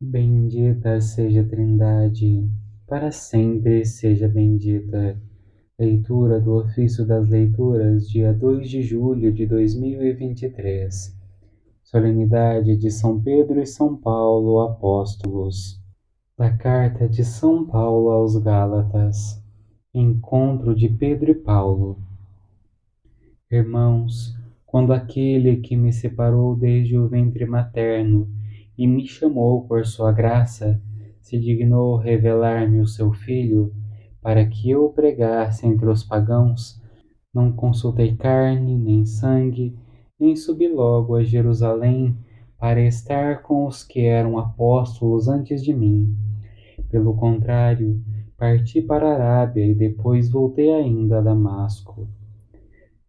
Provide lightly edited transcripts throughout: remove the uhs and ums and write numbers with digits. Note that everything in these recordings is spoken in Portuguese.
Bendita seja a Trindade, para sempre seja bendita. Leitura do Ofício das Leituras, dia 2 de julho de 2023. Solenidade de São Pedro e São Paulo, apóstolos. Da Carta de São Paulo aos Gálatas. Encontro de Pedro e Paulo. Irmãos, quando aquele que me separou desde o ventre materno e me chamou por sua graça, se dignou revelar-me o seu Filho, para que eu o pregasse entre os pagãos, não consultei carne nem sangue, nem subi logo a Jerusalém para estar com os que eram apóstolos antes de mim. Pelo contrário, parti para a Arábia e depois voltei ainda a Damasco.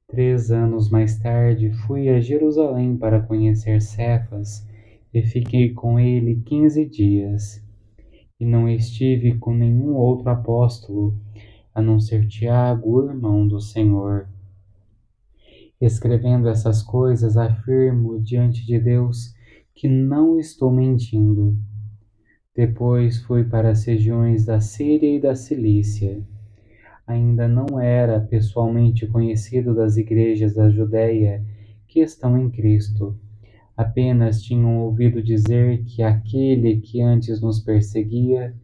3 anos mais tarde, fui a Jerusalém para conhecer Cefas e fiquei com ele 15 dias. E não estive com nenhum outro apóstolo, a não ser Tiago, o irmão do Senhor. Escrevendo essas coisas, afirmo diante de Deus que não estou mentindo. Depois fui para as regiões da Síria e da Cilícia. Ainda não era pessoalmente conhecido das igrejas da Judéia que estão em Cristo. Apenas tinham ouvido dizer que aquele que antes nos perseguia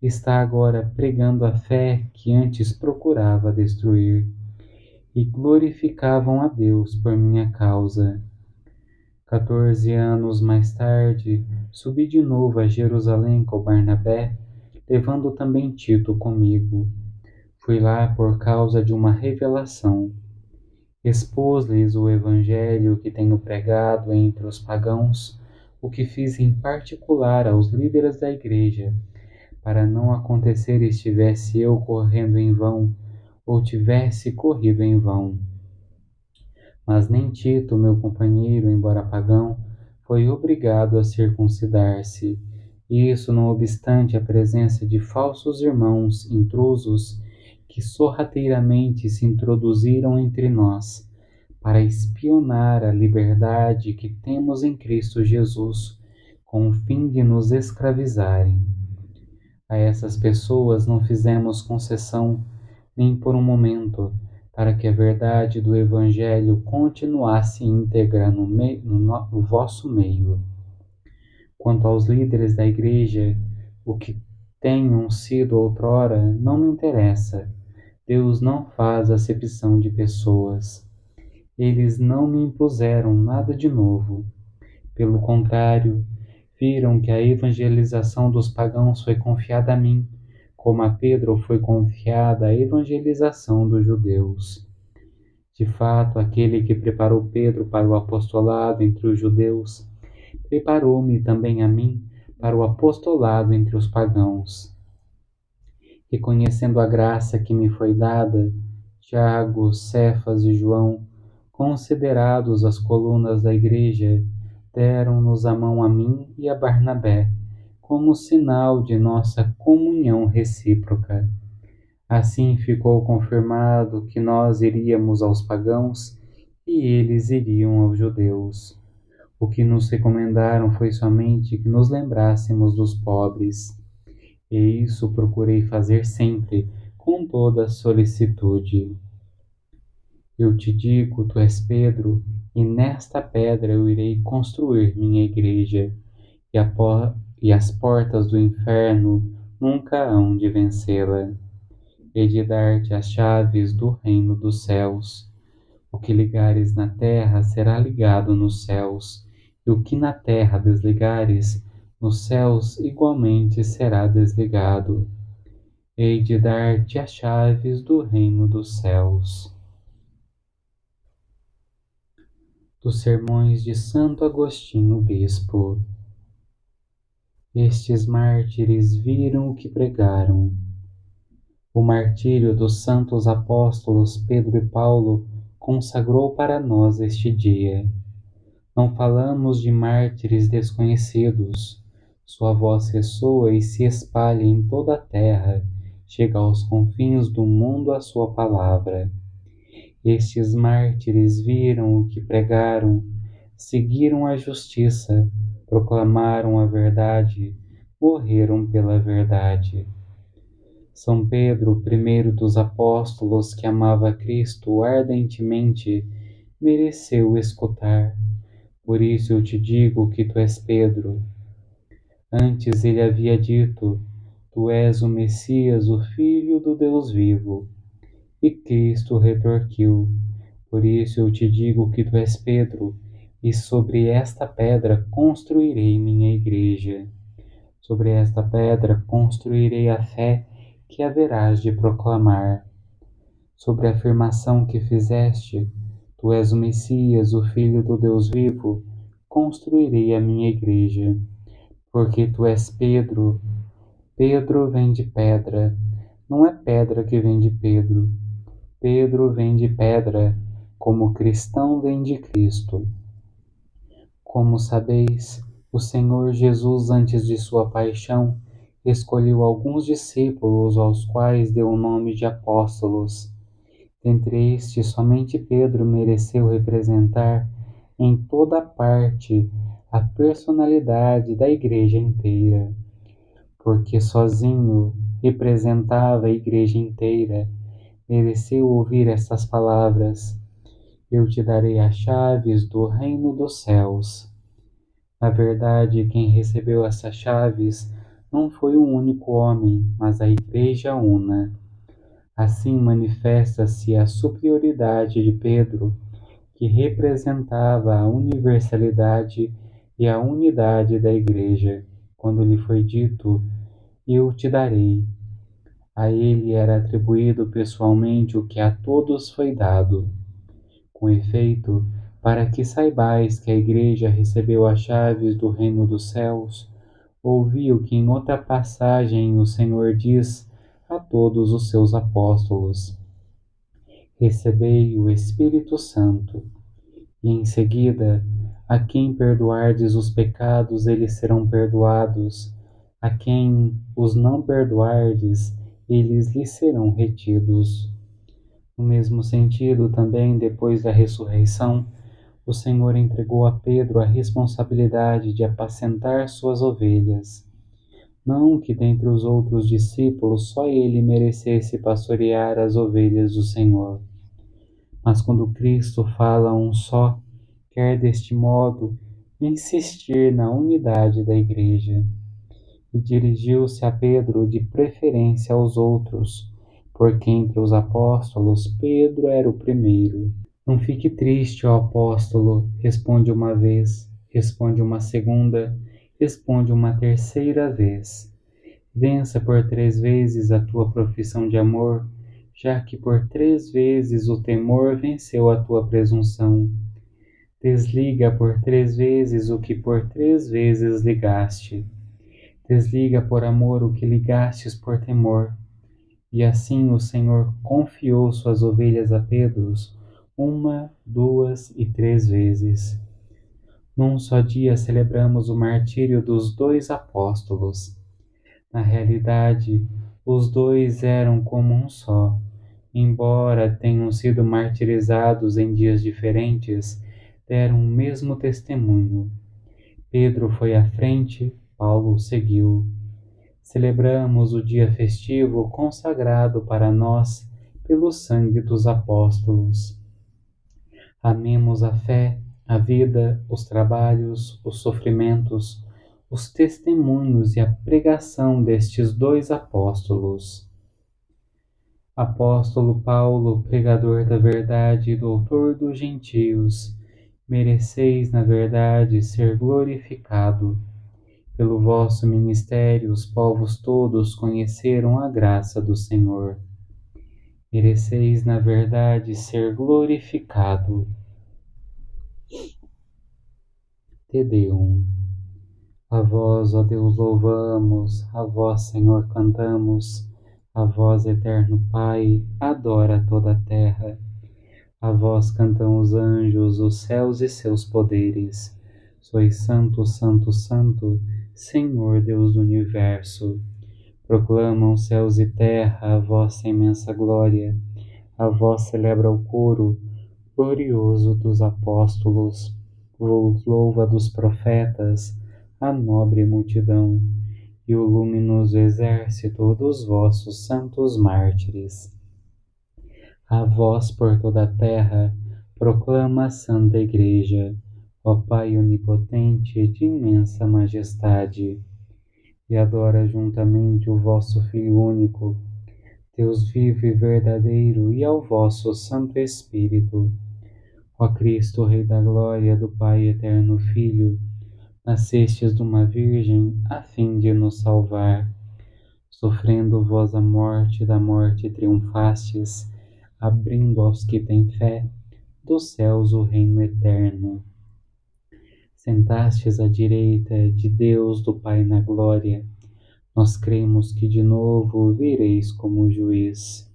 está agora pregando a fé que antes procurava destruir, e glorificavam a Deus por minha causa. 14 anos mais tarde, subi de novo a Jerusalém com Barnabé, levando também Tito comigo. Fui lá por causa de uma revelação. Expus-lhes o evangelho que tenho pregado entre os pagãos, o que fiz em particular aos líderes da igreja, para não acontecer estivesse eu correndo em vão, ou tivesse corrido em vão. Mas nem Tito, meu companheiro, embora pagão, foi obrigado a circuncidar-se, e isso não obstante a presença de falsos irmãos intrusos que sorrateiramente se introduziram entre nós, para espionar a liberdade que temos em Cristo Jesus, com o fim de nos escravizarem. A essas pessoas não fizemos concessão, nem por um momento, para que a verdade do Evangelho continuasse íntegra no vosso meio. Quanto aos líderes da Igreja, o que tenham sido outrora não me interessa. Deus não faz acepção de pessoas. Eles não me impuseram nada de novo. Pelo contrário, viram que a evangelização dos pagãos foi confiada a mim, como a Pedro foi confiada a evangelização dos judeus. De fato, aquele que preparou Pedro para o apostolado entre os judeus, preparou-me também a mim para o apostolado entre os pagãos. Reconhecendo a graça que me foi dada, Tiago, Cefas e João, considerados as colunas da igreja, deram-nos a mão a mim e a Barnabé, como sinal de nossa comunhão recíproca. Assim ficou confirmado que nós iríamos aos pagãos e eles iriam aos judeus. O que nos recomendaram foi somente que nos lembrássemos dos pobres, e isso procurei fazer sempre, com toda solicitude. Eu te digo, tu és Pedro, e nesta pedra eu irei construir minha igreja, e as portas do inferno nunca hão de vencê-la. Hei de dar-te as chaves do reino dos céus. O que ligares na terra será ligado nos céus, e o que na terra desligares, nos céus igualmente será desligado. Hei de dar-te as chaves do reino dos céus. Dos Sermões de Santo Agostinho Bispo. Estes mártires viram o que pregaram. O martírio dos santos apóstolos Pedro e Paulo consagrou para nós este dia. Não falamos de mártires desconhecidos. Sua voz ressoa e se espalha em toda a terra, chega aos confins do mundo a sua palavra. Estes mártires viram o que pregaram, seguiram a justiça, proclamaram a verdade, morreram pela verdade. São Pedro, o primeiro dos apóstolos que amava Cristo ardentemente, mereceu escutar. Por isso eu te digo que tu és Pedro. Antes ele havia dito: Tu és o Messias, o Filho do Deus vivo. E Cristo retorquiu: Por isso eu te digo que tu és Pedro, e sobre esta pedra construirei minha igreja. Sobre esta pedra construirei a fé que haverás de proclamar. Sobre a afirmação que fizeste, tu és o Messias, o Filho do Deus vivo, construirei a minha igreja. Porque tu és Pedro. Pedro vem de pedra, não é pedra que vem de Pedro. Pedro vem de pedra, como cristão vem de Cristo. Como sabeis, o Senhor Jesus, antes de sua paixão, escolheu alguns discípulos aos quais deu o nome de apóstolos. Dentre estes, somente Pedro mereceu representar em toda parte a personalidade da igreja inteira, porque sozinho representava a igreja inteira. Mereceu ouvir estas palavras: Eu te darei as chaves do reino dos céus. Na verdade, quem recebeu essas chaves não foi um único homem, mas a igreja una. Assim manifesta-se a superioridade de Pedro, que representava a universalidade e a unidade da igreja, quando lhe foi dito: Eu te darei. A ele era atribuído pessoalmente o que a todos foi dado. Com efeito, para que saibais que a igreja recebeu as chaves do reino dos céus, ouvi o que em outra passagem o Senhor diz a todos os seus apóstolos: Recebei o Espírito Santo. E em seguida, a quem perdoardes os pecados, eles serão perdoados. A quem os não perdoardes, eles lhes serão retidos. No mesmo sentido, também, depois da ressurreição, o Senhor entregou a Pedro a responsabilidade de apacentar suas ovelhas. Não que dentre os outros discípulos só ele merecesse pastorear as ovelhas do Senhor. Mas quando Cristo fala a um só, quer deste modo insistir na unidade da igreja. E dirigiu-se a Pedro de preferência aos outros, porque entre os apóstolos Pedro era o primeiro. Não fique triste, ó apóstolo, responde uma vez, responde uma segunda, responde uma terceira vez. Vença por 3 vezes a tua profissão de amor, já que por 3 vezes o temor venceu a tua presunção. Desliga por 3 vezes o que por 3 vezes ligaste. Desliga por amor o que ligastes por temor. E assim o Senhor confiou suas ovelhas a Pedro, 1, 2 e 3 vezes. Num só dia celebramos o martírio dos 2 apóstolos. Na realidade, os 2 eram como um só. Embora tenham sido martirizados em dias diferentes, deram o mesmo testemunho. Pedro foi à frente, Paulo seguiu. Celebramos o dia festivo consagrado para nós pelo sangue dos apóstolos. Amemos a fé, a vida, os trabalhos, os sofrimentos, os testemunhos e a pregação destes 2 apóstolos. Apóstolo Paulo, pregador da verdade e doutor dos gentios, mereceis, na verdade, ser glorificado. Pelo vosso ministério, os povos todos conheceram a graça do Senhor. Mereceis, na verdade, ser glorificado. Te Deum. A vós, ó Deus, louvamos, a vós, Senhor, cantamos, a vós, eterno Pai, adora toda a terra. A vós cantam os anjos, os céus e seus poderes. Sois santo, santo, santo, Senhor Deus do universo. Proclamam céus e terra a vossa imensa glória. A vós celebra o coro glorioso dos apóstolos. Vos louva dos profetas a nobre multidão. e o luminoso exército dos vossos santos mártires. A vós por toda a terra proclama a Santa Igreja, ó Pai onipotente de imensa majestade, e adora juntamente o vosso Filho único, Deus vivo e verdadeiro, e ao vosso Santo Espírito. Ó Cristo, Rei da glória do Pai eterno Filho, nascestes de uma virgem a fim de nos salvar. Sofrendo vós a morte, da morte triunfastes, abrindo aos que têm fé dos céus o reino eterno. Sentastes à direita de Deus do Pai na glória, nós cremos que de novo vireis como juiz.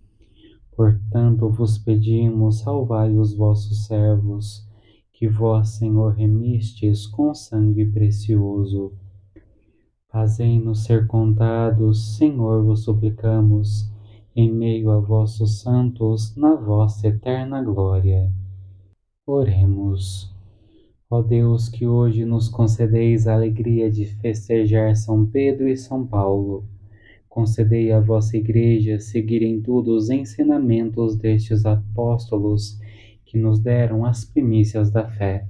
Portanto vos pedimos, salvai os vossos servos, que vós, Senhor, remistes com sangue precioso. Fazei-nos ser contados, Senhor, vos suplicamos, em meio a vossos santos, na vossa eterna glória. Oremos. Ó Deus, que hoje nos concedeis a alegria de festejar São Pedro e São Paulo, concedei à vossa Igreja seguir em tudo os ensinamentos destes apóstolos que nos deram as primícias da fé.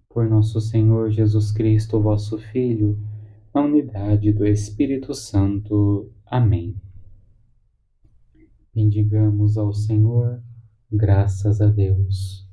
Por nosso Senhor Jesus Cristo, vosso Filho, na unidade do Espírito Santo. Amém. Bendigamos ao Senhor, graças a Deus.